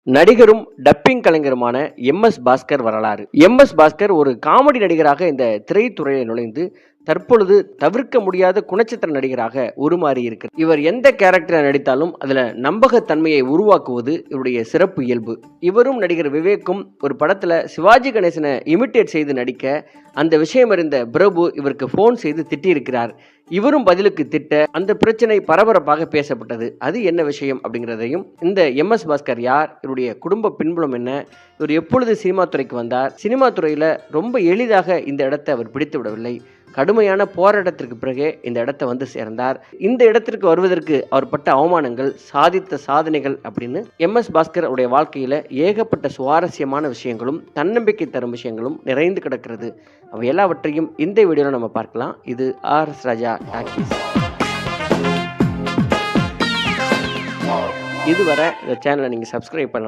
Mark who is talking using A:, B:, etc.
A: நடிகரும் dubbing கலைஞருமான MS. Bhaskar வரலாறு. MS. Bhaskar ஒரு காமெடி நடிகராக இந்த திரைத்துறையில் நுழைந்து தற்பொழுது தவிர்க்க முடியாத குணச்சித்திர நடிகராக உருமாறி இருக்கிறார். இவர் எந்த கேரக்டரை நடித்தாலும் அதுல நம்பகத்தன்மையை உருவாக்குவது இவருடைய சிறப்பு இயல்பு. இவரும் நடிகர் விவேக்கும் ஒரு படத்துல சிவாஜி கணேசனை இமிட்டேட் செய்து நடிக்க அந்த விஷயம் அறிந்த பிரபு இவருக்கு போன் செய்து திட்டியிருக்கிறார். இவரும் பதிலுக்கு திட்ட அந்த பிரச்சனை பரபரப்பாக பேசப்பட்டது. அது என்ன விஷயம் அப்படிங்கிறதையும், இந்த எம்.எஸ். பாஸ்கர் யார், இவருடைய குடும்ப பின்புலம் என்ன, இவர் எப்பொழுது சினிமா துறைக்கு வந்தார், சினிமா துறையில ரொம்ப எளிதாக இந்த இடத்தை அவர் பிடித்து விடவில்லை, கடுமையான போராட்டத்திற்கு பிறகு இந்த இடத்தை வந்து சேர்ந்தார். இந்த இடத்திற்கு வருவதற்கு அவர் பட்ட அவமானங்கள், சாதித்த சாதனைகள் அப்படின்னு எம்.எஸ். பாஸ்கர் அவருடைய வாழ்க்கையில ஏகப்பட்ட சுவாரஸ்யமான விஷயங்களும் தன்னம்பிக்கை தரும் விஷயங்களும் நிறைந்து கிடக்கிறது. அவை எல்லாவற்றையும் இந்த வீடியோல நம்ம பார்க்கலாம். இது ஆர்.எஸ். ராஜா டாக்கீஸ். இதுவரை இந்த சேனலை நீங்க சப்ஸ்கிரைப் பண்ணலாம்.